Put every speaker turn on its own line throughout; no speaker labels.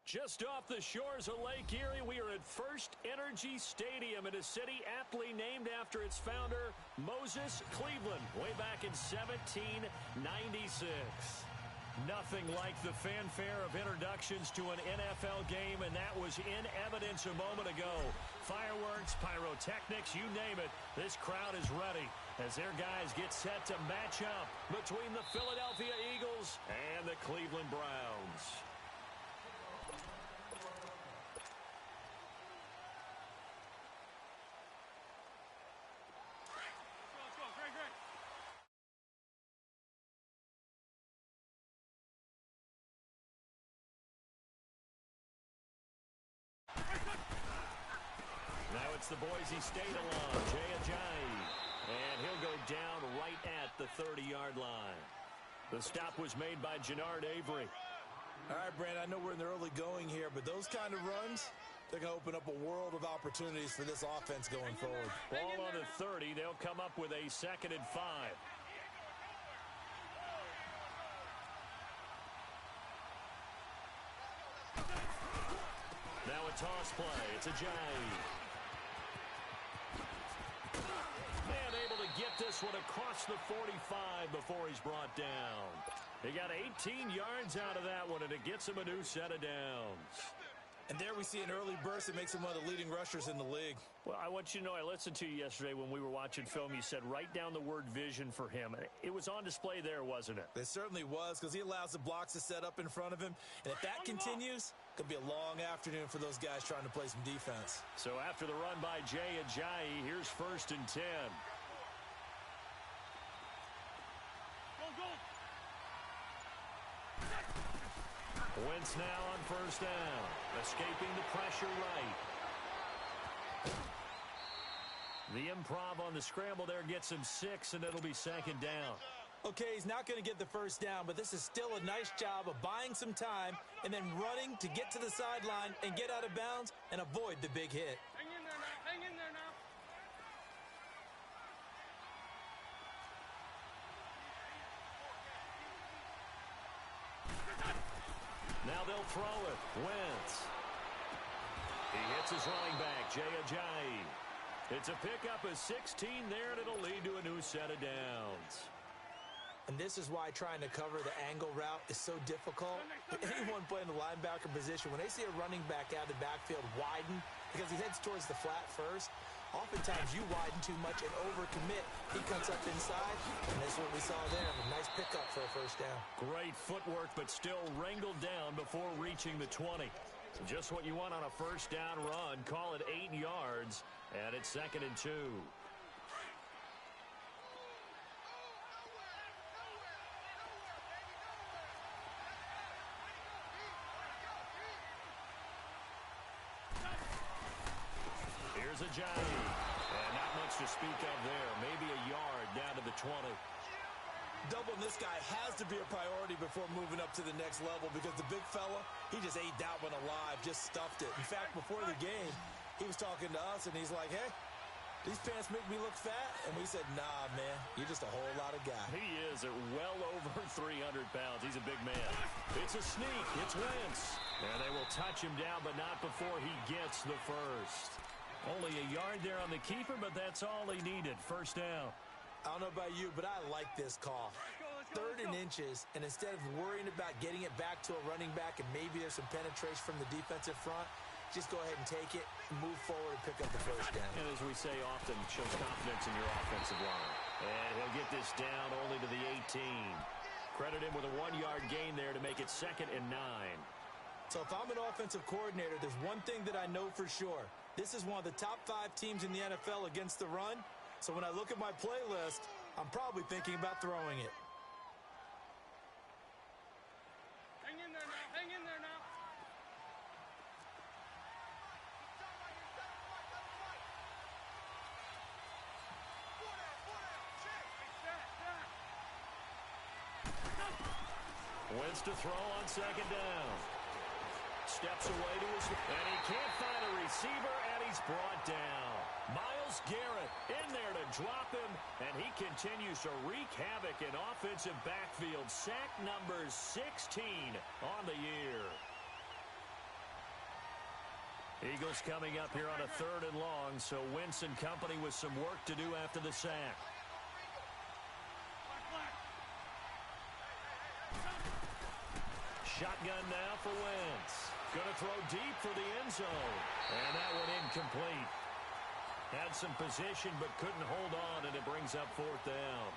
Just off the shores of Lake Erie, we are at First Energy Stadium in a city aptly named after its founder, Moses Cleveland, way back in 1796. Nothing like the fanfare of introductions to an NFL game, and that was in evidence a moment ago. Fireworks, pyrotechnics, you name it, this crowd is ready as their guys get set to match up between the Philadelphia Eagles and the Cleveland Browns. Now it's the Boise State alum, Jay Ajayi, and he'll go down right at the 30-yard line. The stop was made by Jannard Avery.
All right, Brandon, I know we're in the early going here, but those kind of runs, they're going to open up a world of opportunities for this offense going forward.
Ball on the 30. They'll come up with a 2nd and 5. Now a toss play. It's Ajayi. And able to get this one across the 45 before he's brought down. He got 18 yards out of that one, and it gets him a new set of downs.
And there we see an early burst that makes him one of the leading rushers in the league.
Well, I want you to know, I listened to you yesterday when we were watching film. You said write down the word vision for him. It was on display there, wasn't it?
It certainly was, because he allows the blocks to set up in front of him. And if that continues, it could be a long afternoon for those guys trying to play some defense.
So after the run by Jay Ajayi, here's 1st and 10. Wentz now on 1st down, escaping the pressure right. The improv on the scramble there gets him 6, and it'll be 2nd down.
Okay, he's not going to get the 1st down, but this is still a nice job of buying some time and then running to get to the sideline and get out of bounds and avoid the big hit.
Hang in there now, hang in there now.
Now they'll throw it. Wentz. He hits his running back, Jay Ajayi. It's a pickup of 16 there, and it'll lead to a new set of downs.
And this is why trying to cover the angle route is so difficult. Anyone playing the linebacker position, when they see a running back out of the backfield widen because he heads towards the flat first, oftentimes you widen too much and overcommit. He cuts up inside, and that's what we saw there. A nice pickup for a 1st down.
Great footwork, but still wrangled down before reaching the 20. Just what you want on a 1st down run. Call it 8 yards, and it's 2nd and 2. Here's Ajayi. And not much to speak of there. Maybe a yard down to the 20.
Doubling this guy has to be a priority before moving up to the next level, because the big fella, he just ate that one alive, just stuffed it. In fact, before the game, he was talking to us, and he's like, hey, these pants make me look fat. And we said, nah, man, you're just a whole lot of guy.
He is at well over 300 pounds. He's a big man. It's a sneak. It's Wentz. And they will touch him down, but not before he gets the 1st. Only a yard there on the keeper, but that's all he needed. 1st down.
I don't know about you, but I like this call. 3rd and inches, and instead of worrying about getting it back to a running back and maybe there's some penetration from the defensive front, just go ahead and take it, move forward, and pick up the 1st down.
And as we say often, shows confidence in your offensive line. And he'll get this down only to the 18. Credit him with a 1-yard gain there to make it 2nd and 9.
So if I'm an offensive coordinator, there's one thing that I know for sure. This is one of the top 5 teams in the NFL against the run. So when I look at my playlist, I'm probably thinking about throwing it.
Hang in there now, hang in there now.
Wentz to throw on 2nd down. Steps away to his, and he can't find a receiver, and he's brought down. Myles Garrett in there to drop him, and he continues to wreak havoc in offensive backfield. Sack number 16 on the year. Eagles coming up here on a 3rd and long, so Wentz and company with some work to do after the sack. Shotgun now for Wentz. Going to throw deep for the end zone. And that one incomplete. Had some position but couldn't hold on, and it brings up 4th down.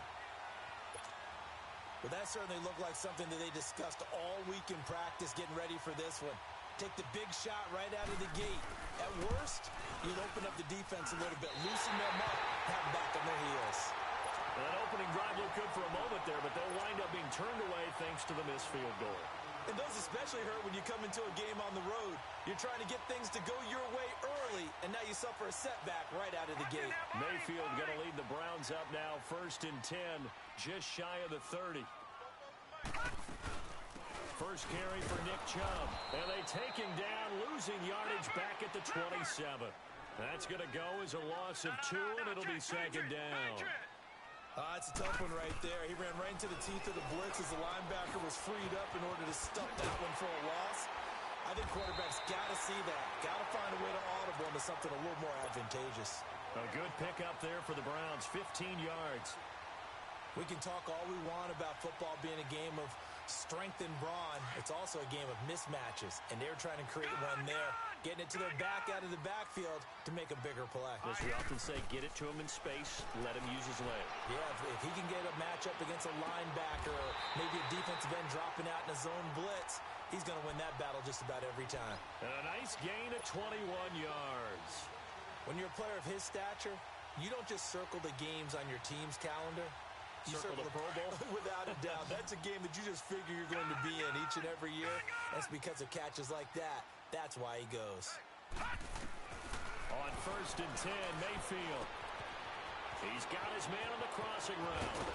Well, that certainly looked like something that they discussed all week in practice getting ready for this one. Take the big shot right out of the gate. At worst, you'll open up the defense a little bit, loosen them up, have them back on their heels.
Well, that opening drive looked good for a moment there, but they'll wind up being turned away thanks to the missed field goal.
And those especially hurt when you come into a game on the road. You're trying to get things to go your way early, and now you suffer a setback right out of the gate.
Mayfield going to lead the Browns up now, 1st and 10, just shy of the 30. First carry for Nick Chubb. And they take him down, losing yardage back at the 27. That's going to go as a loss of 2, and it'll be 2nd down.
It's a tough one right there. He ran right into the teeth of the blitz as the linebacker was freed up in order to stuff that one for a loss. I think quarterbacks got to see that. Got to find a way to audible into something a little more advantageous.
A good pickup there for the Browns, 15 yards.
We can talk all we want about football being a game of strength and brawn. It's also a game of mismatches, and they're trying to create one there, getting it to their back out of the backfield to make a bigger play.
As we often say, get it to him in space, let him use his leg.
Yeah, if he can get a matchup against a linebacker or maybe a defensive end dropping out in a zone blitz, he's going to win that battle just about every time.
And a nice gain of 21 yards.
When you're a player of his stature, you don't just circle the games on your team's calendar. You
circle the Pro Bowl?
Without a doubt. That's a game that you just figure you're going to be in each and every year. That's because of catches like that. That's why he goes.
On 1st and 10, Mayfield. He's got his man on the crossing route.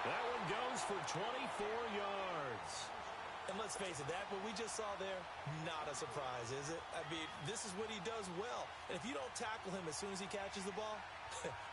That one goes for 24 yards.
And let's face it, that what we just saw there, not a surprise, is it? I mean, this is what he does well. And if you don't tackle him as soon as he catches the ball,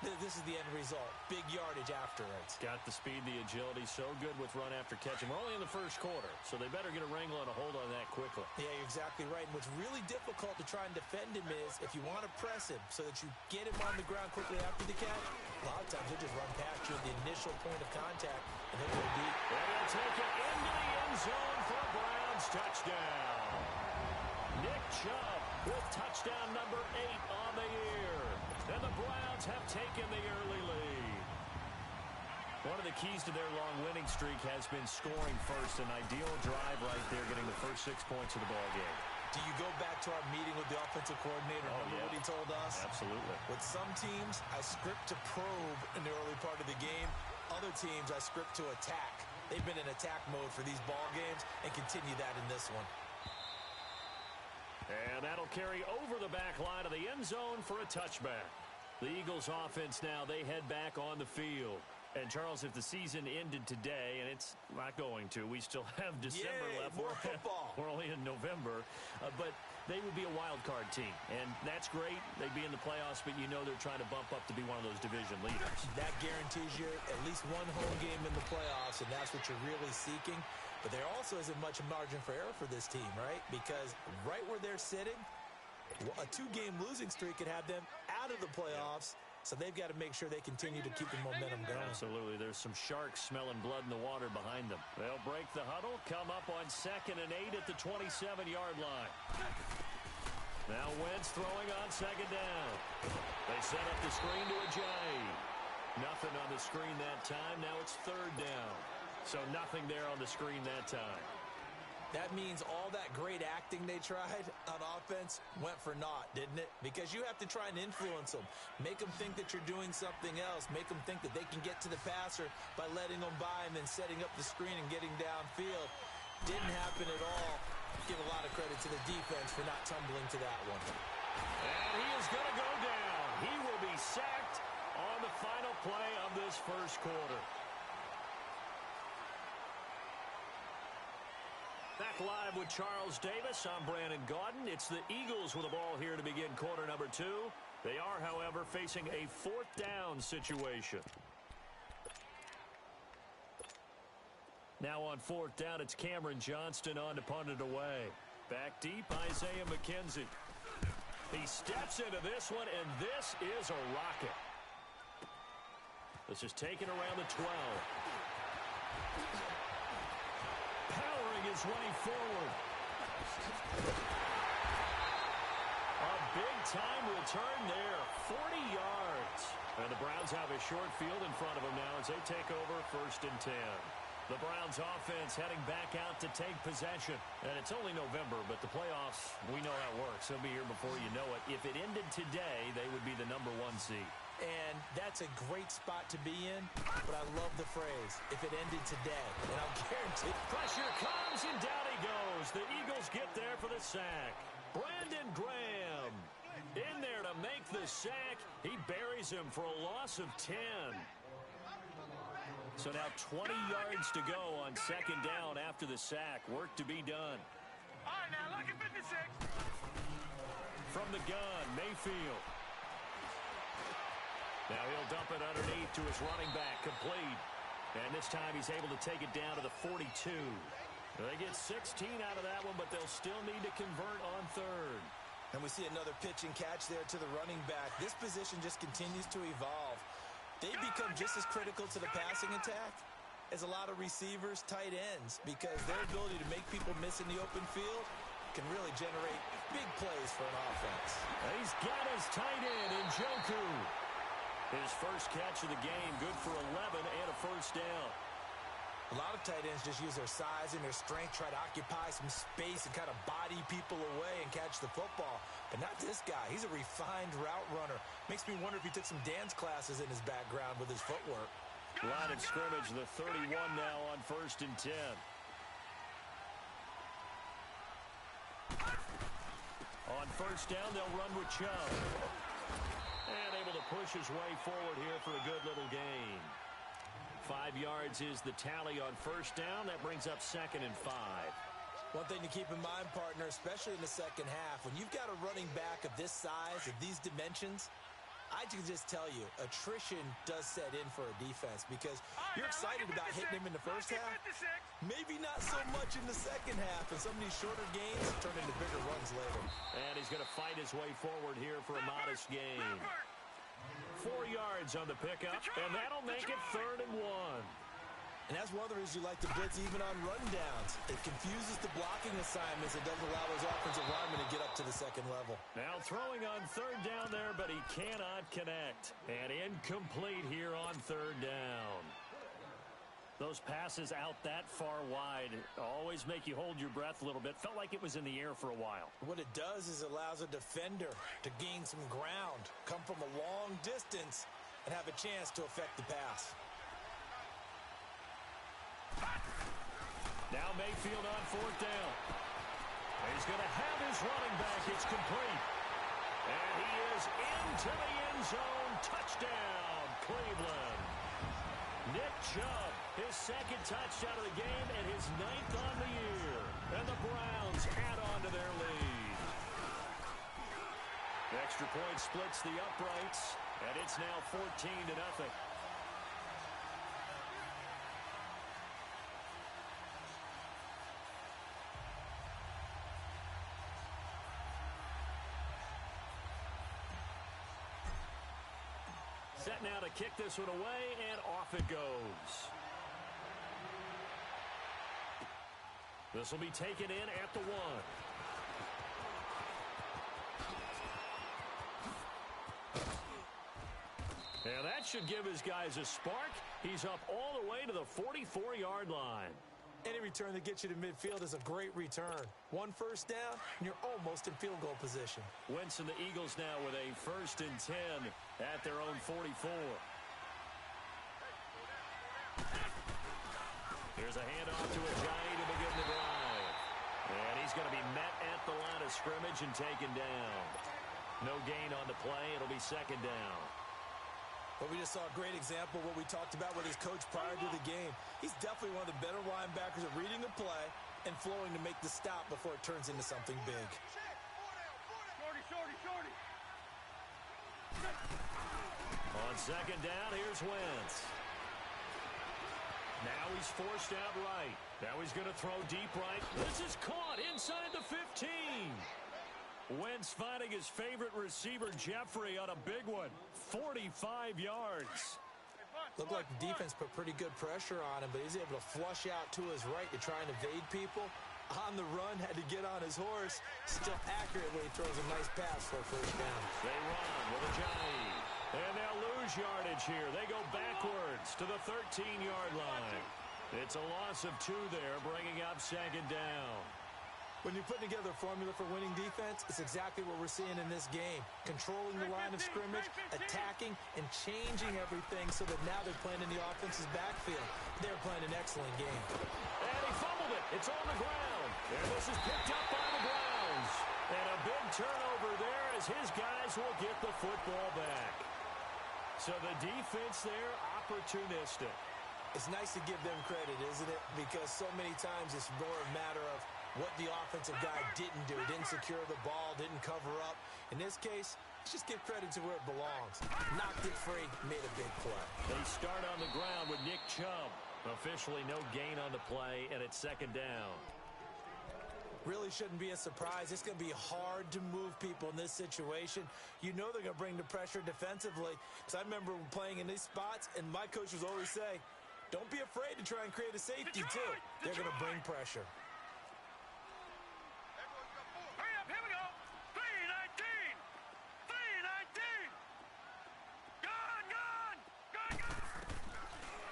this is the end result. Big yardage afterwards.
Got the speed, the agility, so good with run after catch. And we're only in the 1st quarter, so they better get a wrangle and a hold on that quickly.
Yeah, you're exactly right. And what's really difficult to try and defend him is if you want to press him so that you get him on the ground quickly after the catch, a lot of times he'll just run past you at the initial point of contact and he'll go deep.
And he'll take it into the end zone for a Browns touchdown. Nick Chubb with touchdown number 8 on the year. And the Browns have taken the early lead. One of the keys to their long winning streak has been scoring first. An ideal drive right there, getting the first 6 points of the ball game.
Do you go back to our meeting with the offensive coordinator? Remember what he told us?
Absolutely.
With some teams, I script to probe in the early part of the game. Other teams, I script to attack. They've been in attack mode for these ball games and continue that in this one.
And that'll carry over the back line of the end zone for a touchback. The Eagles offense now, they head back on the field. And, Charles, if the season ended today, and it's not going to, we still have December left.
More football.
We're only in November. But they would be a wild card team. And that's great. They'd be in the playoffs, but you know they're trying to bump up to be one of those division leaders.
That guarantees you at least one home game in the playoffs, and that's what you're really seeking. But there also isn't much margin for error for this team, right? Because right where they're sitting, a 2-game losing streak could have them out of the playoffs. Yeah. So they've got to make sure they continue to keep the momentum going.
Absolutely. There's some sharks smelling blood in the water behind them. They'll break the huddle, come up on 2nd and 8 at the 27-yard line. Now Wentz throwing on 2nd down. They set up the screen to Ajay. Nothing on the screen that time. Now it's 3rd down. So nothing there on the screen that time.
That means all that great acting they tried on offense went for naught, didn't it? Because you have to try and influence them. Make them think that you're doing something else. Make them think that they can get to the passer by letting them by and then setting up the screen and getting downfield. Didn't happen at all. Give a lot of credit to the defense for not tumbling to that one.
And he is going to go down. He will be sacked on the final play of this 1st quarter. Back live with Charles Davis. I'm Brandon Gaudin. It's the Eagles with the ball here to begin quarter number 2. They are, however, facing a 4th down situation. Now on 4th down, it's Cameron Johnston on to punt it away. Back deep, Isaiah McKenzie. He steps into this one, and this is a rocket. This is taken around the 12. Powering his way forward. A big-time return there, 40 yards. And the Browns have a short field in front of them now as they take over 1st and 10. The Browns offense heading back out to take possession. And it's only November, but the playoffs, we know how it works. They'll be here before you know it. If it ended today, they would be the #1 seed.
And that's a great spot to be in, but I love the phrase, if it ended today. And I'll guarantee.
Pressure comes, and down he goes. The Eagles get there for the sack. Brandon Graham in there to make the sack. He buries him for a loss of 10. So now 20 yards to go on 2nd down after the sack. Work to be done.
All right, now, look at 56.
From the gun, Mayfield. Now he'll dump it underneath to his running back, complete. And this time he's able to take it down to the 42. They get 16 out of that one, but they'll still need to convert on 3rd.
And we see another pitch and catch there to the running back. This position just continues to evolve. They become just as critical to the passing attack as a lot of receivers, tight ends, because their ability to make people miss in the open field can really generate big plays for an offense.
He's got his tight end in Njoku. His first catch of the game, good for 11 and a 1st down.
A lot of tight ends just use their size and their strength, try to occupy some space and kind of body people away and catch the football. But not this guy. He's a refined route runner. Makes me wonder if he took some dance classes in his background with his footwork.
Line of scrimmage, the 31 now on 1st and 10. On 1st down, they'll run with Chubb. And able to push his way forward here for a good little gain. 5 yards is the tally on 1st down. That brings up 2nd and 5.
One thing to keep in mind, partner, especially in the second half, when you've got a running back of this size, of these dimensions, I can just tell you, attrition does set in for a defense because you're excited about hitting him in the first half, maybe not so much in the second half, and some of these shorter gains turn into bigger runs later.
And he's going to fight his way forward here for a modest gain. 4 yards on the pickup, and that'll make it 3rd and 1.
And that's one of the reasons you like to blitz even on rundowns. It confuses the blocking assignments. It doesn't allow those offensive linemen to get up to the second level.
Now throwing on 3rd down there, but he cannot connect. And incomplete here on 3rd down. Those passes out that far wide always make you hold your breath a little bit. Felt like it was in the air for a while.
What it does is it allows a defender to gain some ground, come from a long distance, and have a chance to affect the pass.
Now Mayfield on 4th down. He's going to have his running back. It's complete. And he is into the end zone. Touchdown, Cleveland. Nick Chubb, his 2nd touchdown of the game and his 9th on the year. And the Browns add on to their lead. The extra point splits the uprights, and it's now 14-0. Set now to kick this one away, and off it goes. This will be taken in at the 1. And that should give his guys a spark. He's up all the way to the 44-yard line.
Any return that gets you to midfield is a great return. 1 first down, and you're almost in field goal position.
Wentz and the Eagles now with a 1st and 10 at their own 44. Here's a handoff to Ajayi to begin the drive. And he's going to be met at the line of scrimmage and taken down. No gain on the play. It'll be 2nd down.
But we just saw a great example of what we talked about with his coach prior to the game. He's definitely one of the better linebackers at reading a play and flowing to make the stop before it turns into something big.
Shorty.
On 2nd down, here's Wentz. Now he's forced out right. Now he's going to throw deep right. This is caught inside the 15. Wentz finding his favorite receiver, Jeffrey, on a big one. 45 yards.
Looked like the defense put pretty good pressure on him, but he's able to flush out to his right to try and evade people. On the run, had to get on his horse. Still accurately throws a nice pass for a first down.
They run with a Johnny. And they'll lose yardage here. They go backwards to the 13-yard line. It's a loss of 2 there, bringing up second down.
When you're putting together a formula for winning defense, it's exactly what we're seeing in this game. Controlling the line of scrimmage, attacking, and changing everything so that now they're playing in the offense's backfield. They're playing an excellent game.
And he fumbled it. It's on the ground. And this is picked up by the Browns. And a big turnover there as his guys will get the football back. So the defense there, opportunistic.
It's nice to give them credit, isn't it? Because so many times it's more a matter of what the offensive guy didn't do. Didn't secure the ball, didn't cover up. In this case, let's just give credit to where it belongs. Knocked it free, made a big play.
They start on the ground with Nick Chubb. Officially no gain on the play, and it's second down.
Really shouldn't be a surprise. It's going to be hard to move people in this situation. You know they're going to bring the pressure defensively. Because I remember playing in these spots, and my coach would always say, don't be afraid to try and create a safety, too. They're going to bring pressure.
Hurry up, here we go. 319. 319. Gone, gone. Gone, gone.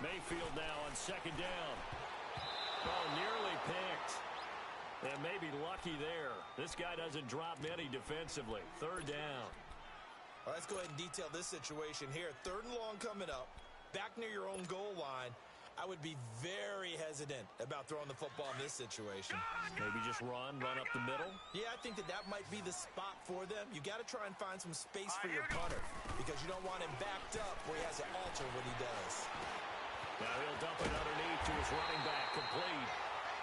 Mayfield now on second down. Oh, nearly picked. And maybe lucky there. This guy doesn't drop many defensively. Third down.
Well, let's go ahead and detail this situation here. 3rd and long coming up. Back near your own goal line. I would be very hesitant about throwing the football in this situation.
Maybe just run up the middle.
Yeah, I think that might be the spot for them. You got to try and find some space for your punter because you don't want him backed up where he has to alter what he does.
Now he'll dump it underneath to his running back, complete.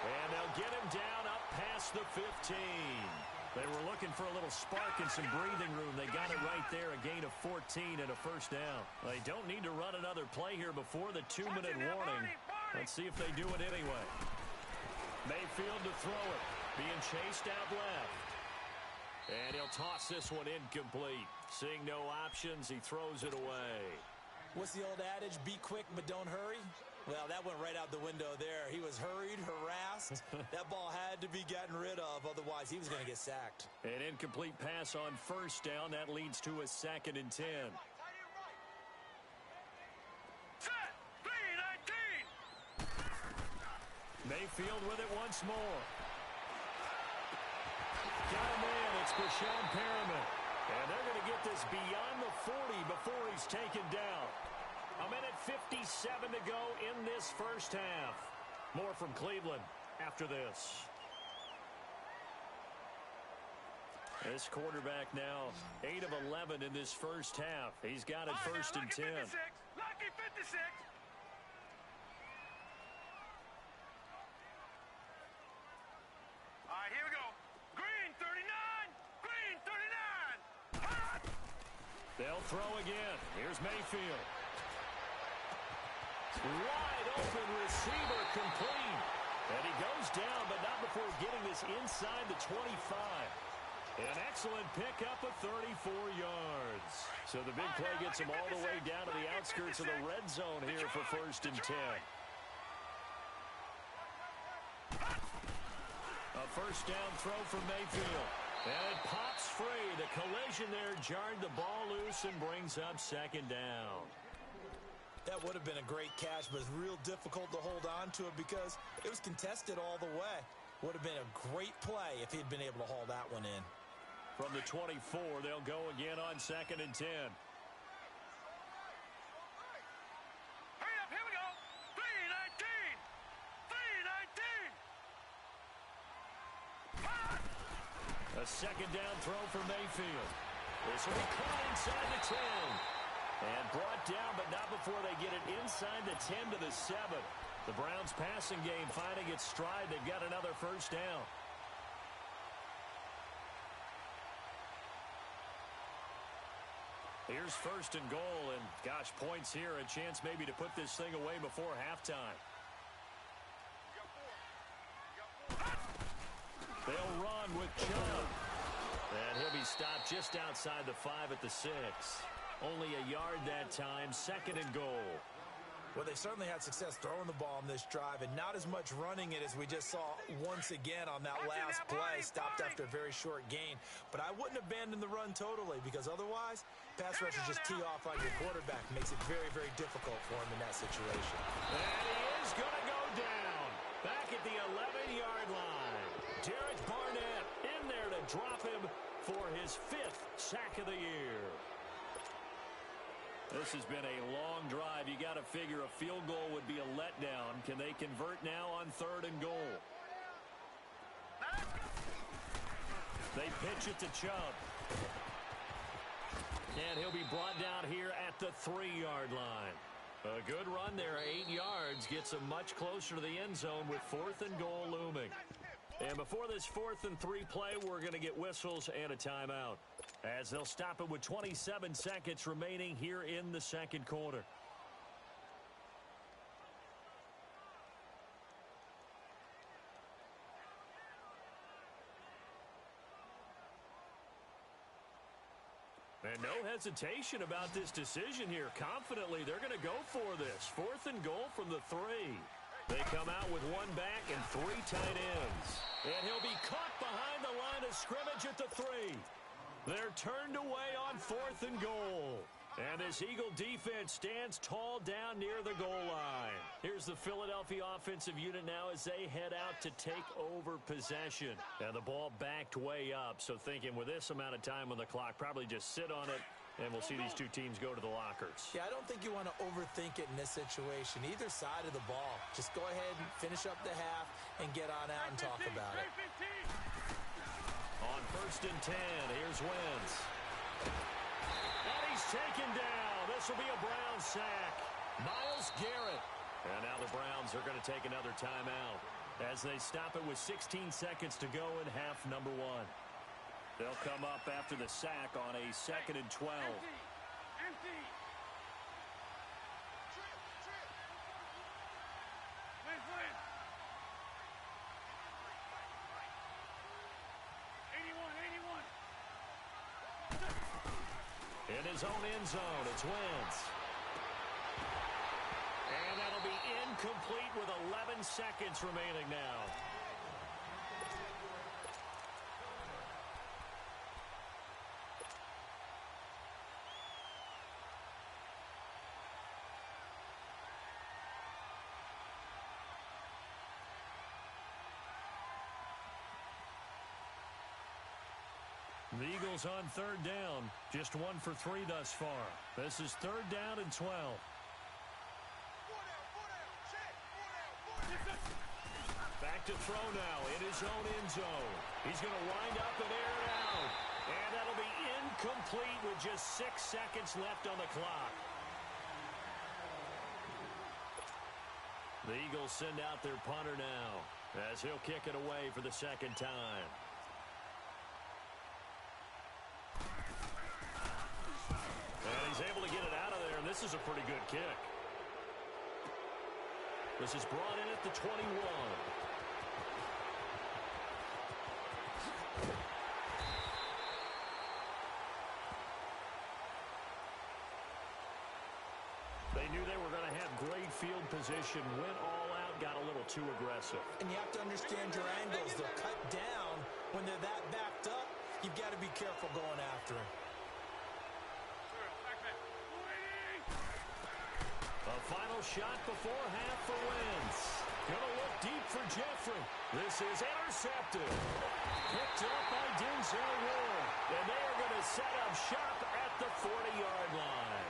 And they'll get him down up past the 15. They were looking for a little spark and some breathing room. They got it right there, a gain of 14 and a first down. They don't need to run another play here before the 2-minute warning. Let's see if they do it anyway. Mayfield to throw it, being chased out left. And he'll toss this one incomplete. Seeing no options, he throws it away.
What's the old adage? Be quick, but don't hurry. Well, that went right out the window there. He was hurried, harassed. That ball had to be gotten rid of. Otherwise, he was going to get sacked.
An incomplete pass on first down. That leads to a 2nd and 10.
Set. 319.
Mayfield with it once more. Got him in. It's Bashawn Perriman. And they're going to get this beyond the 40 before he's taken down. A minute 57 to go in this first half. More from Cleveland after this. This quarterback now 8 of 11 in this first half. He's got it first and 10.
Lucky 56. All right, here we go. Green 39. Green 39. Hot.
They'll throw again. Here's Mayfield. Wide open receiver, complete. And he goes down, but not before getting this inside the 25. An excellent pickup of 34 yards. So the big play gets him all the way down to the outskirts of the red zone here for first and 10. A first down throw from Mayfield. And it pops free. The collision there jarred the ball loose and brings up second down.
That would have been a great catch, but it's real difficult to hold on to it because it was contested all the way. Would have been a great play if he'd been able to haul that one in.
From the 24, they'll go again on 2nd and 10.
Hurry up, here we go. 319. 319. Hot.
A second down throw for Mayfield. This will be caught inside the 10. And brought down, but not before they get it inside the 10 to the 7. The Browns passing game finding its stride. They've got another first down. Here's first and goal, and gosh, points here, a chance maybe to put this thing away before halftime. They'll run with Chubb. And he'll be stopped just outside the 5 at the 6. Only a yard that time, 2nd and goal.
Well, they certainly had success throwing the ball on this drive, and not as much running it as we just saw once again on that last play, stopped after a very short gain. But I wouldn't abandon the run totally, because otherwise, pass rushers just tee off on your quarterback. Makes it very, very difficult for him in that situation.
And he is going to go down. Back at the 11-yard line. Derek Barnett in there to drop him for his 5th sack of the year. This has been a long drive. You got to figure a field goal would be a letdown. Can they convert now on 3rd and goal? They pitch it to Chubb. And he'll be brought down here at the 3-yard line. A good run there, 8 yards. Gets him much closer to the end zone with 4th and goal looming. And before this 4th and 3 play, we're going to get whistles and a timeout, as they'll stop it with 27 seconds remaining here in the 2nd quarter. And no hesitation about this decision here. Confidently, they're going to go for this. 4th and goal from the 3. They come out with 1 back and 3 tight ends. And he'll be caught behind the line of scrimmage at the 3. They're turned away on 4th and goal. And this Eagle defense stands tall down near the goal line. Here's the Philadelphia offensive unit now as they head out to take over possession. And the ball backed way up, so thinking with this amount of time on the clock, probably just sit on it, and we'll see these two teams go to the lockers.
Yeah, I don't think you want to overthink it in this situation. Either side of the ball. Just go ahead and finish up the half and get on out and talk about it.
On 1st and 10, here's Wentz. And he's taken down. This will be a Browns sack. Myles Garrett. And now the Browns are going to take another timeout as they stop it with 16 seconds to go in half number 1. They'll come up after the sack on a 2nd and 12.
Empty. Win. 81.
In his own end zone, it's Wentz. And that'll be incomplete with 11 seconds remaining now. The Eagles on 3rd down. Just 1 for 3 thus far. This is 3rd down and 12. Back to throw now in his own end zone. He's going to wind up and air it out. And that'll be incomplete with just 6 seconds left on the clock. The Eagles send out their punter now as he'll kick it away for the 2nd time. And he's able to get it out of there, and this is a pretty good kick. This is brought in at the 21. They knew they were going to have great field position, went all out, got a little too aggressive.
And you have to understand your angles. They'll cut down when they're that backed up. You've got to be careful going after him.
A final shot before half for Wentz. Gonna look deep for Jeffrey. This is intercepted. Picked up by Denzel Ward. And they are going to set up shop at the 40-yard line.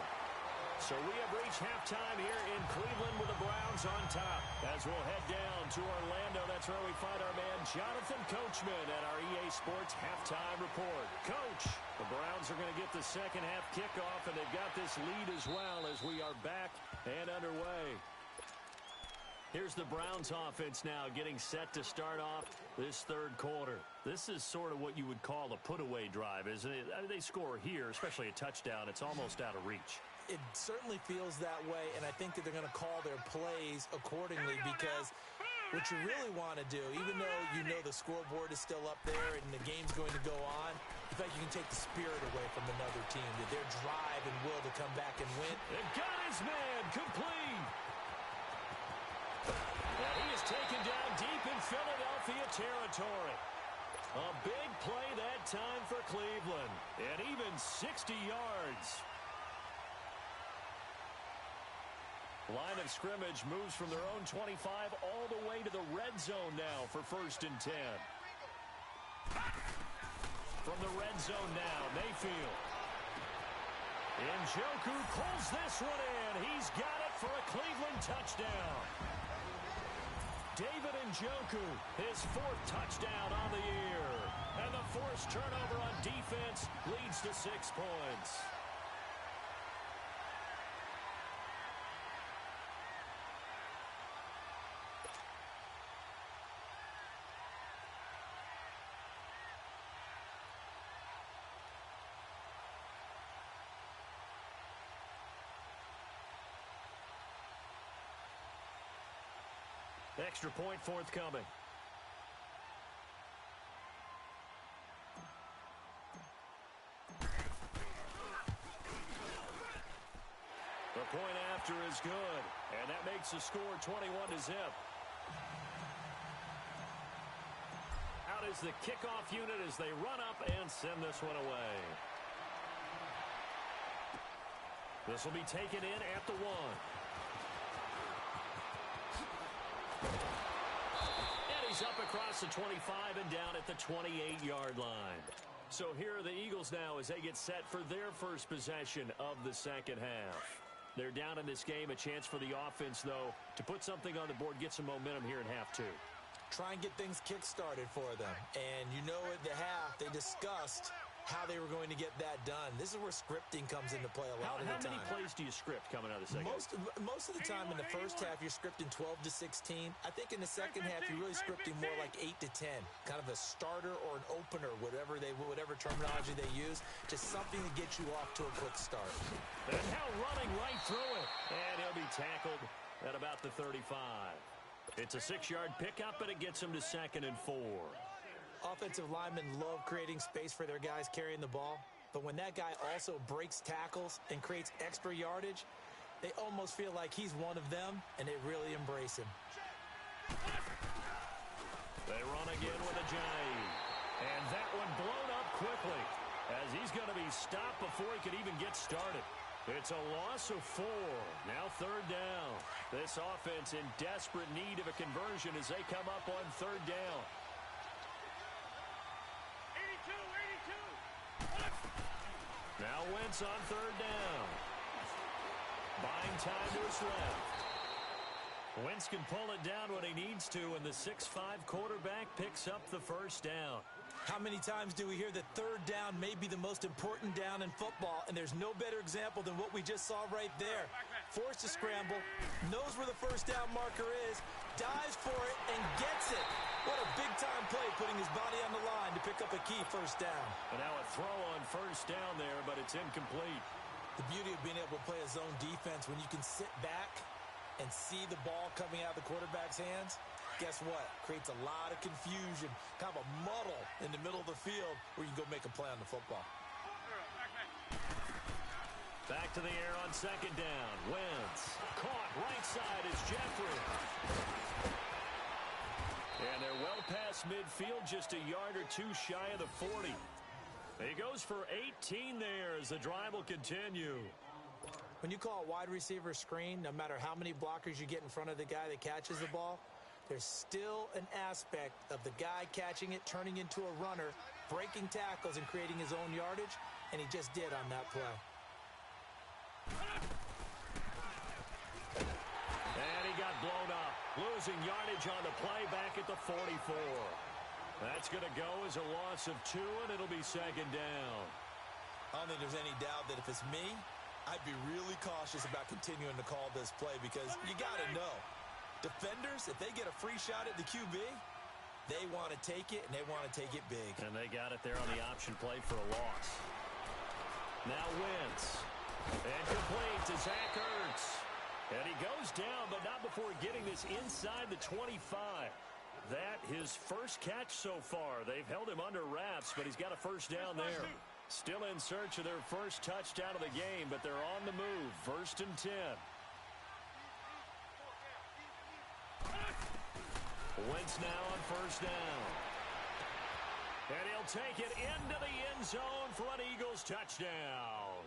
So we have reached halftime here in Cleveland with the Browns on top. As we'll head down to Orlando, that's where we find our man Jonathan Coachman at our EA Sports Halftime Report. Coach, the Browns are going to get the second half kickoff, and they've got this lead as well as we are back and underway. Here's the Browns offense now getting set to start off this 3rd quarter. This is sort of what you would call a put-away drive, isn't it? I mean, they score here, especially a touchdown. It's almost out of reach.
It certainly feels that way, and I think that they're going to call their plays accordingly because What you really want to do, even though you know the scoreboard is still up there and the game's going to go on, in fact, you can take the spirit away from another team, that their drive and will to come back and win.
And got his man complete. And he is taken down deep in Philadelphia territory. A big play that time for Cleveland. And even 60 yards. Line of scrimmage moves from their own 25 all the way to the red zone now for 1st and 10. From the red zone now, Mayfield. Njoku pulls this one in. He's got it for a Cleveland touchdown. David Njoku, his 4th touchdown on the year. And the forced turnover on defense leads to 6 points. Extra point forthcoming. The point after is good, and that makes the score 21-0. Out is the kickoff unit as they run up and send this one away. This will be taken in at the 1. And he's up across the 25 and down at the 28-yard line. So here are the Eagles now as they get set for their first possession of the second half. They're down in this game. A chance for the offense, though, to put something on the board, get some momentum here in half 2.
Try and get things kick-started for them. And you know at the half, they discussed how they were going to get that done. This is where scripting comes into play a lot of the time.
How many plays do you script coming out of the second?
Most of the time in the first half, you're scripting 12 to 16. I think in the second half, you're really scripting more like 8 to 10. Kind of a starter or an opener, whatever terminology they use. Just something to get you off to a quick start.
And now running right through it. And he'll be tackled at about the 35. It's a 6-yard pickup, but it gets him to 2nd and 4.
Offensive linemen love creating space for their guys carrying the ball, but when that guy also breaks tackles and creates extra yardage, they almost feel like he's one of them, and they really embrace him.
They run again with a jive, and that one blown up quickly as he's going to be stopped before he could even get started. It's a loss of 4. Now 3rd down. This offense in desperate need of a conversion as they come up on 3rd down. Now Wentz on 3rd down. Buying time to his left. Wentz can pull it down when he needs to, and the 6'5 quarterback picks up the 1st down.
How many times do we hear that 3rd down may be the most important down in football, and there's no better example than what we just saw right there. Forced to scramble, knows where the 1st down marker is, dives for it, and gets it. What a big-time play, putting his body on the line to pick up a key 1st down.
And now a throw on 1st down there, but it's incomplete.
The beauty of being able to play a zone defense when you can sit back and see the ball coming out of the quarterback's hands, guess what? Creates a lot of confusion, kind of a muddle in the middle of the field where you can go make a play on the football.
Back to the air on 2nd down. Wentz caught right side is Jeffrey. And they're well past midfield, just a yard or 2 shy of the 40. He goes for 18 there as the drive will continue.
When you call a wide receiver screen, no matter how many blockers you get in front of the guy that catches the ball, there's still an aspect of the guy catching it, turning into a runner, breaking tackles and creating his own yardage, and he just did on that play.
And he got blown up, losing yardage on the play back at the 44. That's going to go as a loss of 2, and it'll be 2nd down.
I don't think there's any doubt that if it's me, I'd be really cautious about continuing to call this play because you got to know. Defenders, if they get a free shot at the QB, they want to take it, and they want to take it big.
And they got it there on the option play for a loss. Now Wentz. And complete to Zach Ertz. And he goes down, but not before getting this inside the 25. That his first catch so far. They've held him under wraps, but he's got a first down there. Still in search of their first touchdown of the game, but they're on the move. 1st and 10. Wentz now on 1st down. And he'll take it into the end zone for an Eagles touchdown.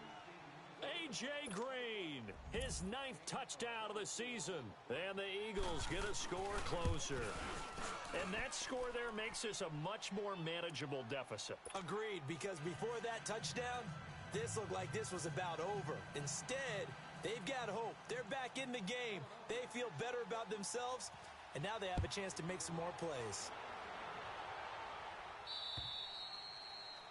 A.J. Green, his 9th touchdown of the season. And the Eagles get a score closer. And that score there makes this a much more manageable deficit.
Agreed, because before that touchdown, this looked like this was about over. Instead, they've got hope. They're back in the game. They feel better about themselves, and now they have a chance to make some more plays.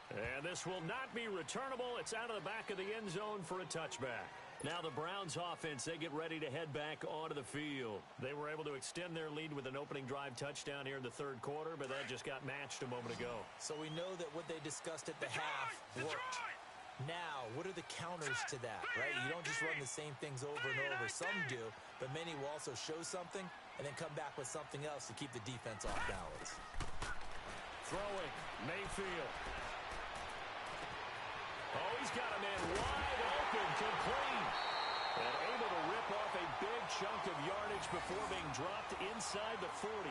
And this will not be returnable. It's out of the back of the end zone for a touchback. Now the Browns offense, they get ready to head back onto the field. They were able to extend their lead with an opening drive touchdown here in the 3rd quarter, but that just got matched a moment ago.
So we know that what they discussed at the half worked. Now, what are the counters to that, right? You don't just run the same things over and over. Some do, but many will also show something and then come back with something else to keep the defense off balance.
Throwing, Mayfield. Oh, he's got a man wide open, complete. And able to rip off a big chunk of yardage before being dropped inside the 40.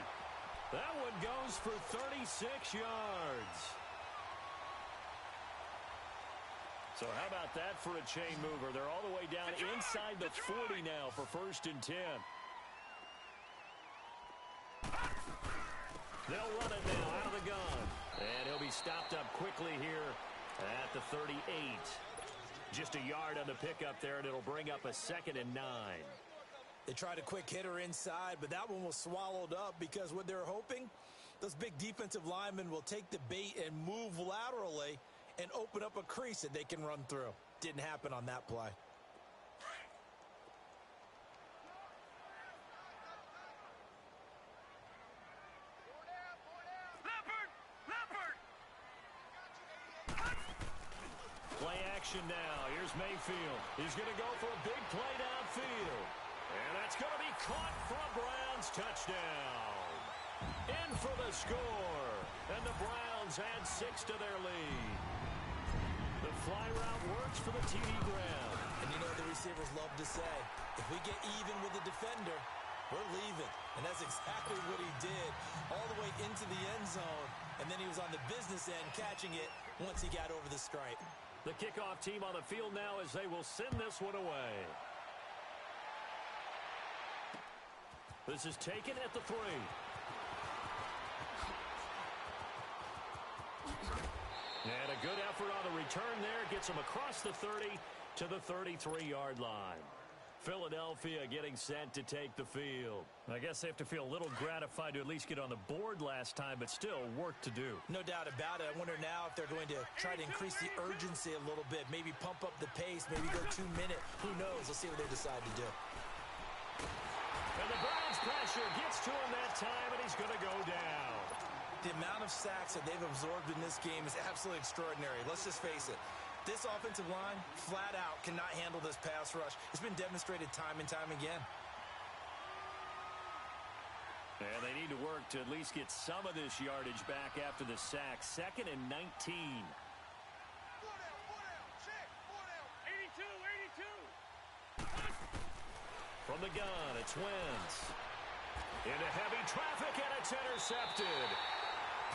That one goes for 36 yards. So how about that for a chain mover? They're all the way down inside the 40 now for 1st and 10. They'll run it now out of the gun. And he'll be stopped up quickly here at the 38. Just a yard on the pickup there, and it'll bring up a 2nd and 9.
They tried a quick hitter inside, but that one was swallowed up because what they're hoping, those big defensive linemen will take the bait and move laterally and open up a crease that they can run through. Didn't happen on that play.
Play action now. Here's Mayfield. He's going to go for a big play downfield. And that's going to be caught for a Browns touchdown. In for the score. And the Browns add 6 to their lead. The fly route works for the TD ground.
And you know the receivers love to say, if we get even with the defender, we're leaving. And that's exactly what he did. All the way into the end zone. And then he was on the business end catching it once he got over the stripe.
The kickoff team on the field now as they will send this one away. This is taken at the 3. And a good effort on the return there. Gets him across the 30 to the 33-yard line. Philadelphia getting set to take the field. I guess they have to feel a little gratified to at least get on the board last time, but still work to do.
No doubt about it. I wonder now if they're going to try to increase the urgency a little bit, maybe pump up the pace, maybe go 2-minute. Who knows? We'll see what they decide to do.
And the Browns pressure gets to him that time, and he's going to go down.
The amount of sacks that they've absorbed in this game is absolutely extraordinary. Let's just face it. This offensive line, flat out, cannot handle this pass rush. It's been demonstrated time and time again.
And they need to work to at least get some of this yardage back after the sack. 2nd and 19.
82.
From the gun, it's Wentz. Into heavy traffic, and it's intercepted.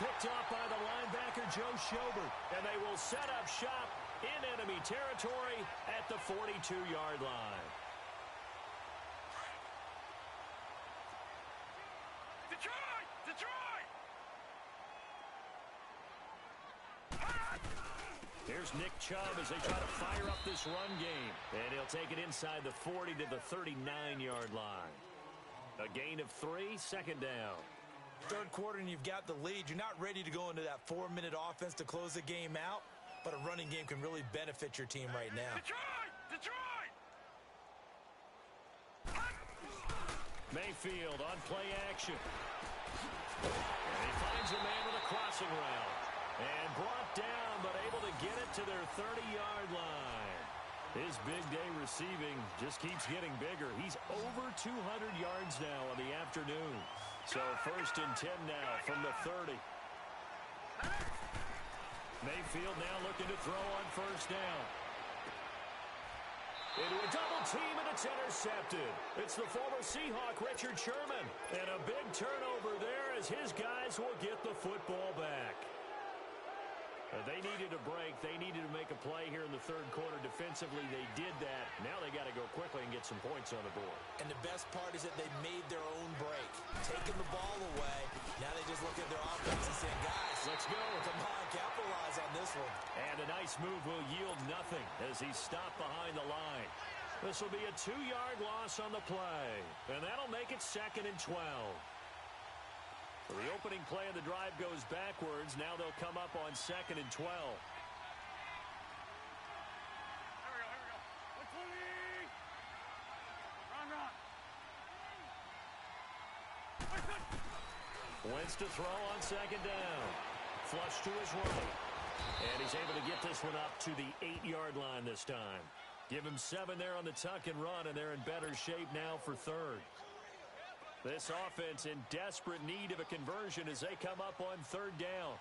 Picked off by the linebacker, Joe Schobert. And they will set up shop in enemy territory at the 42-yard line.
Detroit! Detroit!
Here's Nick Chubb as they try to fire up this run game. And he'll take it inside the 40 to the 39-yard line. A gain of 3, 2nd down.
3rd quarter and you've got the lead. You're not ready to go into that 4-minute offense to close the game out, but a running game can really benefit your team right now.
Detroit! Detroit!
Mayfield on play action. And he finds a man with a crossing route. And brought down, but able to get it to their 30-yard line. His big day receiving just keeps getting bigger. He's over 200 yards now on the afternoon. So 1st and 10 now from the 30. Mayfield now looking to throw on 1st down. Into a double team, and it's intercepted. It's the former Seahawk, Richard Sherman. And a big turnover there as his guys will get the football back. They needed a break. They needed to make a play here in the 3rd quarter. Defensively, they did that. Now they got to go quickly and get some points on the board.
And the best part is that they made their own break. Taking the ball away. Now they just look at their offense and say, guys, let's go. Come on, capitalize on this one.
And a nice move will yield nothing as he's stopped behind the line. This will be a 2-yard loss on the play. And that'll make it 2nd and 12. The opening play of the drive goes backwards. Now they'll come up on 2nd and 12.
Here we go. 120. Run.
Wentz to throw on 2nd down. Flush to his right. And he's able to get this one up to the 8-yard line this time. Give him 7 there on the tuck and run, and they're in better shape now for 3rd. This offense in desperate need of a conversion as they come up on 3rd down.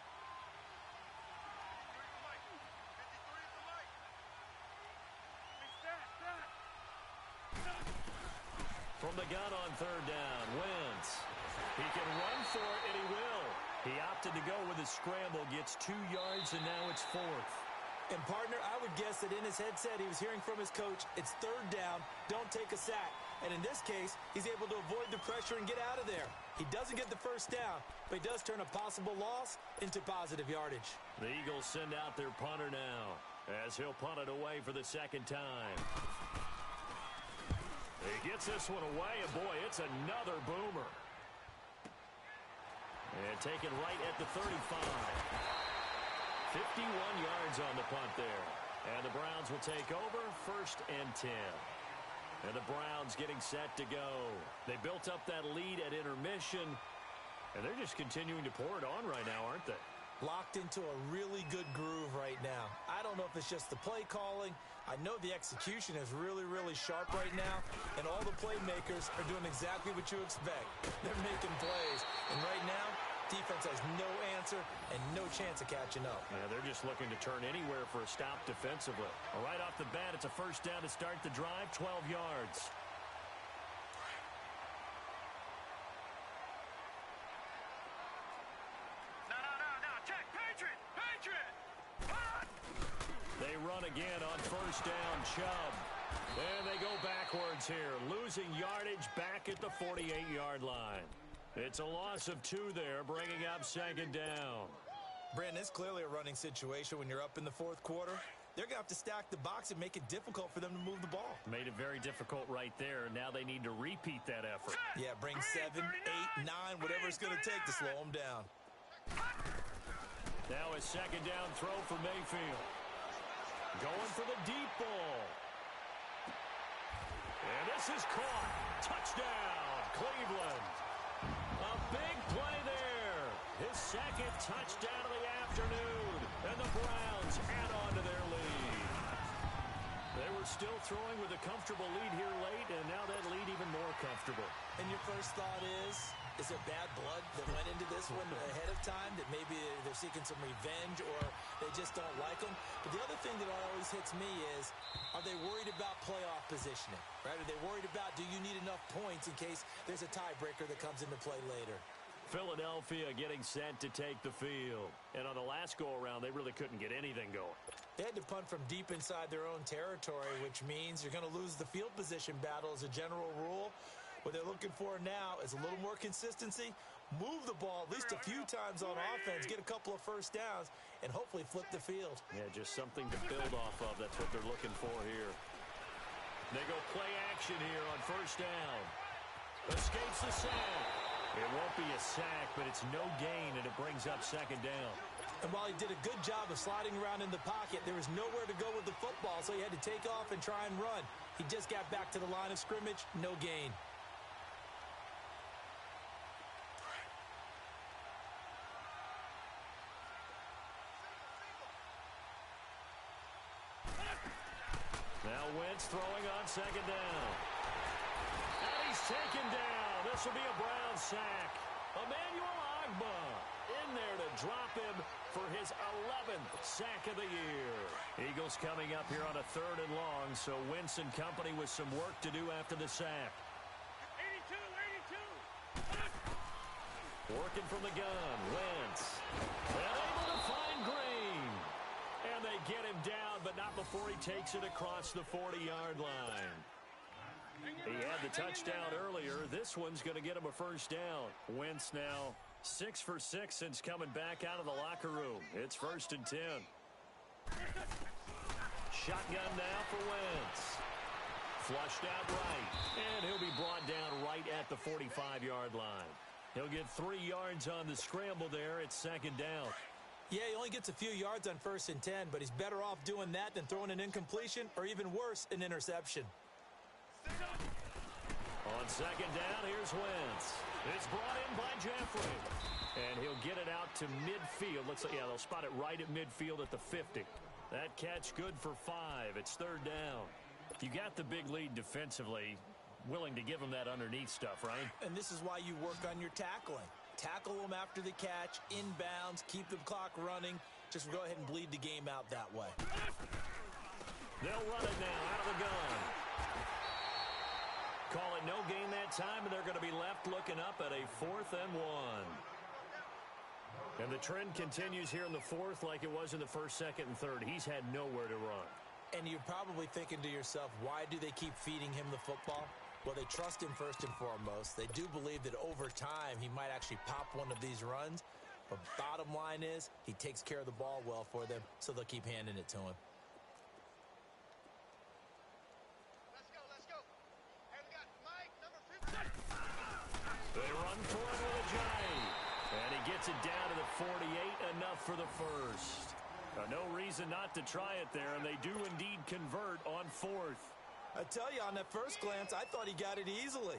From the gun on 3rd down, Wentz. He can run for it, and he will. He opted to go with a scramble, gets 2 yards, and now it's 4th.
And, partner, I would guess that in his headset he was hearing from his coach, it's 3rd down, don't take a sack. And in this case, he's able to avoid the pressure and get out of there. He doesn't get the 1st down, but he does turn a possible loss into positive yardage.
The Eagles send out their punter now as he'll punt it away for the 2nd time. He gets this one away, and boy, it's another boomer. And taken right at the 35. 51 yards on the punt there. And the Browns will take over 1st and 10. And the Browns getting set to go. They built up that lead at intermission, and they're just continuing to pour it on right now, aren't they?
Locked into a really good groove right now. I don't know if it's just the play calling. I know the execution is really, really sharp right now, and all the playmakers are doing exactly what you expect. They're making plays, and right now, defense has no answer and no chance of catching up.
Yeah, they're just looking to turn anywhere for a stop defensively. Right off the bat, it's a 1st down to start the drive, 12 yards.
No. Check. Patriot.
They run again on 1st down, Chubb. And they go backwards here, losing yardage back at the 48-yard line. It's a loss of 2 there, bringing up 2nd down.
Brandon, it's clearly a running situation when you're up in the 4th quarter. They're going to have to stack the box and make it difficult for them to move the ball.
Made it very difficult right there. Now they need to repeat that effort.
Yeah, bring 7, 8, 9, whatever it's going to take to slow them down.
Now a 2nd down throw for Mayfield. Going for the deep ball. And this is caught. Touchdown, Cleveland. A big play there. His 2nd touchdown of the afternoon. And the Browns add on to their lead. They were still throwing with a comfortable lead here late, and now that lead even more comfortable.
And your first thought is there bad blood that went into this one ahead of time, that maybe they're seeking some revenge or they just don't like them? But the other thing that always hits me is, are they worried about playoff positioning? Right? Are they worried about, do you need enough points in case there's a tiebreaker that comes into play later?
Philadelphia getting set to take the field. And on the last go-around, they really couldn't get anything going.
They had to punt from deep inside their own territory, which means you're going to lose the field position battle as a general rule. What they're looking for now is a little more consistency, move the ball at least a few times on offense, get a couple of 1st downs, and hopefully flip the field.
Yeah, just something to build off of. That's what they're looking for here. They go play action here on 1st down. Escapes the sack. It won't be a sack, but it's no gain, and it brings up 2nd down.
And while he did a good job of sliding around in the pocket, there was nowhere to go with the football, so he had to take off and try and run. He just got back to the line of scrimmage, no gain.
Now Wentz throwing on second down. And he's taken down. This will be a Brown sack. Emmanuel Ogbah in there to drop him for his 11th sack of the year. Eagles coming up here on a 3rd and long, so Wentz and company with some work to do after the sack.
82.
Working from the gun, Wentz. And able to find Green. And they get him down, but not before he takes it across the 40-yard line. He had the touchdown earlier. This one's going to get him a first down. Wentz now 6 for 6 since coming back out of the locker room. It's 1st and 10. Shotgun now for Wentz. Flushed out right. And he'll be brought down right at the 45-yard line. He'll get 3 yards on the scramble there. It's 2nd down.
Yeah, he only gets a few yards on 1st and 10, but he's better off doing that than throwing an incompletion or even worse, an interception.
On 2nd down, here's Wentz. It's brought in by Jeffrey. And he'll get it out to midfield. Looks like, yeah, they'll spot it right at midfield at the 50. That catch good for 5. It's 3rd down. You got the big lead defensively. Willing to give him that underneath stuff, right?
And this is why you work on your tackling. Tackle them after the catch, inbounds, keep the clock running. Just go ahead and bleed the game out that way.
They'll run it now out of the gun. Call it no gain that time, and they're going to be left looking up at a 4th and 1. And the trend continues here in the 4th like it was in the 1st, 2nd, and 3rd. He's had nowhere to run.
And you're probably thinking to yourself, why do they keep feeding him the football? Well, they trust him first and foremost. They do believe that over time he might actually pop one of these runs. But bottom line is he takes care of the ball well for them, so they'll keep handing it to him.
Let's go. And we got Mike, number 15.
They run for it with a giant. And he gets it down to the 48, enough for the first. No reason not to try it there, and they do indeed convert on 4th.
I tell you, on that first glance, I thought he got it easily.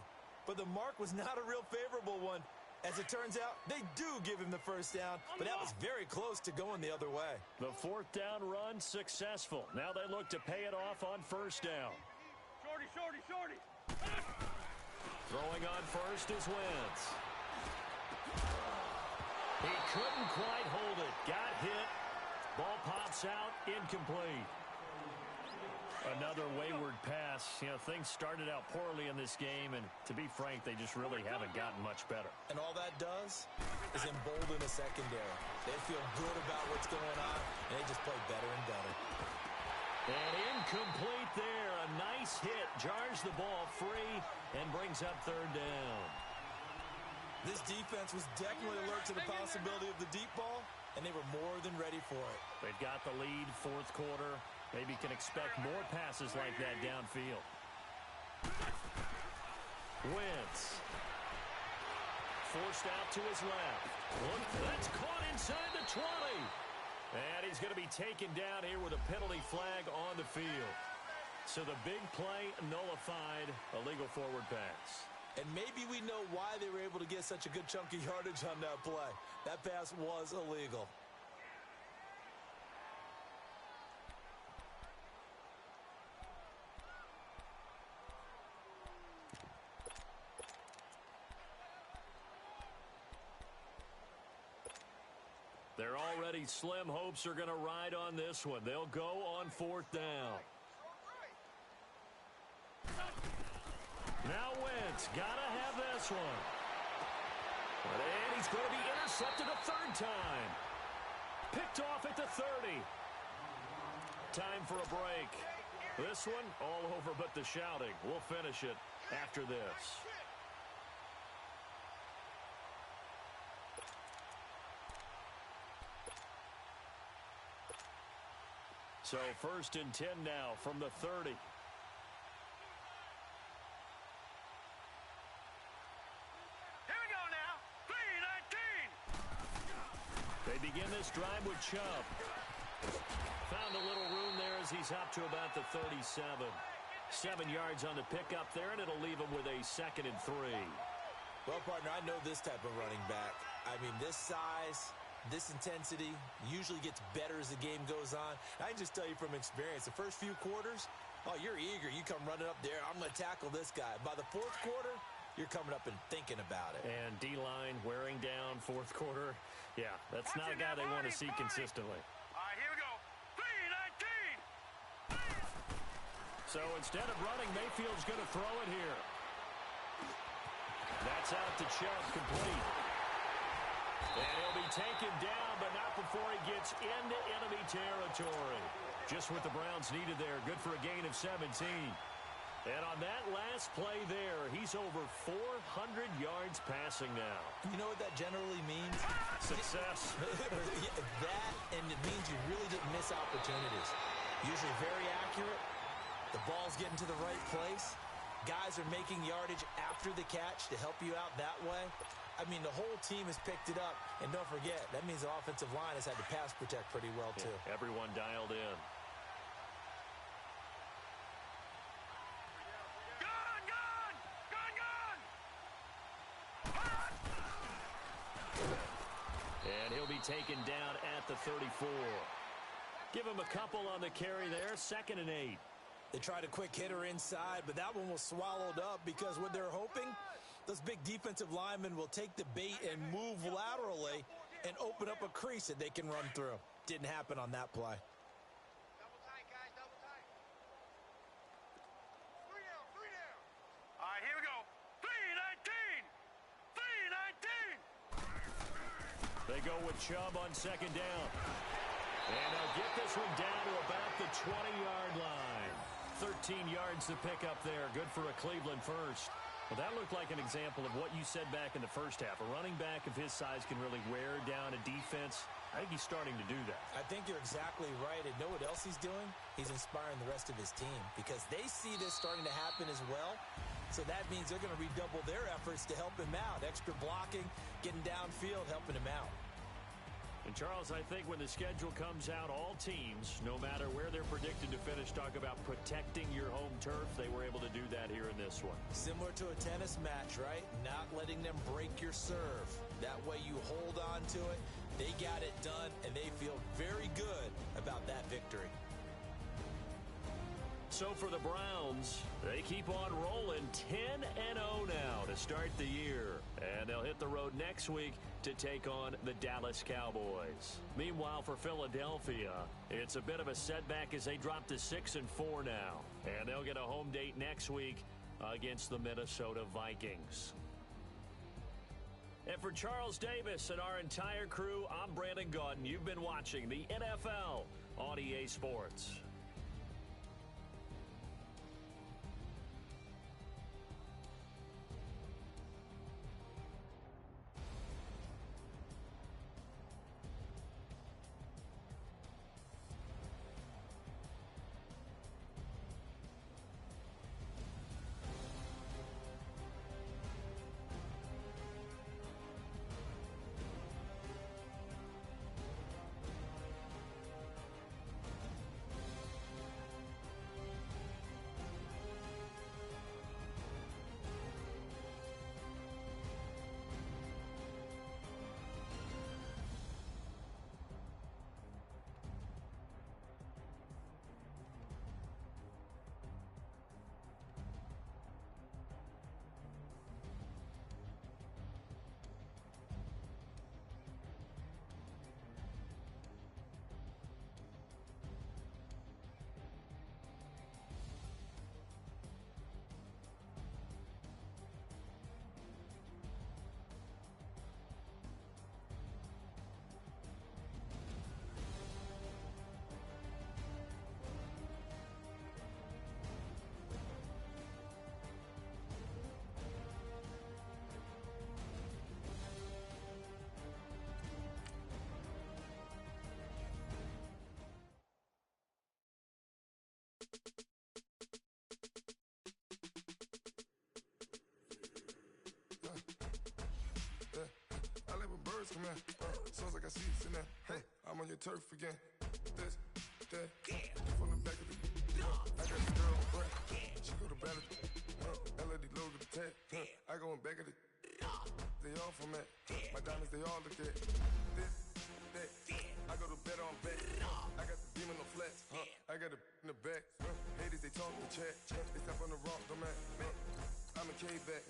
But the mark was not a real favorable one. As it turns out, they do give him the first down, but that was very close to going the other way.
The 4th down run successful. Now they look to pay it off on 1st down.
Shorty.
Throwing on 1st is Wentz. He couldn't quite hold it. Got hit. Ball pops out, incomplete. Another wayward pass. You know, things started out poorly in this game, and to be frank, they just really haven't gotten much better.
And all that does is embolden the secondary. They feel good about what's going on, and they just play better and better.
And incomplete there. A nice hit. Jars the ball free and brings up 3rd down.
This defense was definitely alert to the possibility of the deep ball, and they were more than ready for it.
They've got the lead, 4th quarter. Maybe can expect more passes like that downfield. Wentz. Forced out to his left. Look, that's caught inside the 20. And he's going to be taken down here with a penalty flag on the field. So the big play nullified, a legal forward pass.
And maybe we know why they were able to get such a good chunk of yardage on that play. That pass was illegal.
Their already slim hopes are going to ride on this one. They'll go on 4th down. Now Wentz, gotta have this one. And he's going to be intercepted a 3rd time. Picked off at the 30. Time for a break. This one, all over but the shouting. We'll finish it after this. So 1st and 10 now from the 30. They begin this drive with Chubb. Found a little room there as he's up to about the 37. 7 yards on the pickup there, and it'll leave him with a 2nd and 3.
Well, partner, I know this type of running back. I mean, this size, this intensity usually gets better as the game goes on. I can just tell you from experience, the first few quarters, Oh, you're eager. You come running up there. I'm going to tackle this guy. By the fourth quarter, you're coming up and thinking about it.
And D-line wearing down fourth quarter. Yeah, that's not a guy they want to see consistently.
All right, here we go. 3-19.
So instead of running, Mayfield's going to throw it here. That's out to Chubb, complete. And he'll be taken down, but not before he gets into enemy territory. Just what the Browns needed there. Good for a gain of 17. And on that last play there, he's over 400 yards passing now.
You know what that generally means?
Success.
That, and it means you really didn't miss opportunities. Usually very accurate. The ball's getting to the right place. Guys are making yardage after the catch to help you out that way. I mean, the whole team has picked it up. And don't forget, that means the offensive line has had to pass protect pretty well, too.
Yeah, everyone dialed in.
Gun, gun! Gun, gun!
And he'll be taken down at the 34. Give him a couple on the carry there. 2nd and 8.
They tried a quick hitter inside, but that one was swallowed up because what they're hoping, those big defensive linemen will take the bait and move laterally and open up a crease that they can run through. Didn't happen on that play.
Double tight, guys, double tight. 3 down, 3 down. All right, here we go. 3-19. 3-19.
They go with Chubb on 2nd down. And they'll get this one down to about the 20-yard line. 13 yards to pick up there. Good for a Cleveland first. Well, that looked like an example of what you said back in the first half. A running back of his size can really wear down a defense. I think he's starting to do that.
I think you're exactly right. And know what else he's doing? He's inspiring the rest of his team because they see this starting to happen as well. So that means they're going to redouble their efforts to help him out. Extra blocking, getting downfield, helping him out.
And, Charles, I think when the schedule comes out, all teams, no matter where they're predicted to finish, talk about protecting your home turf. They were able to do that here in this one.
Similar to a tennis match, right? Not letting them break your serve. That way you hold on to it. They got it done, and they feel very good about that victory.
So for the Browns, they keep on rolling 10-0 now to start the year. And they'll hit the road next week to take on the Dallas Cowboys. Meanwhile, for Philadelphia, it's a bit of a setback as they drop to 6-4 now. And they'll get a home date next week against the Minnesota Vikings. And for Charles Davis and our entire crew, I'm Brandon Gaudin. You've been watching the NFL on EA Sports.
I like when birds come in. Sounds like I see you in there. Hey, I'm on your turf again. This, that, from the back of the. I got the girl, right? She go to battle. LED logo the tag. I go in back of the. They all from that. My diamonds, they all look that. This, that. I go to bet on bet. I got the demon on flats. I got a in the back. Haters they talk the chat. They step on the rock, don't man. I'm a K back,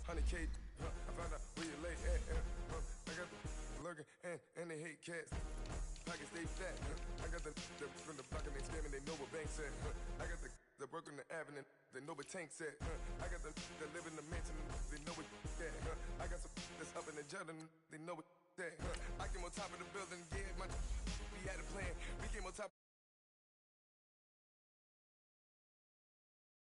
400K. I found out where you lay at. I got the lurking and they hate cats. Pockets stay fat. I got the from the block and they scamming, they know what banks at. I got the work on the avenue, they know what tanks at. I got the live in the mansion, they know what that. I got some that's up in the jet and they know what that. I came on top of the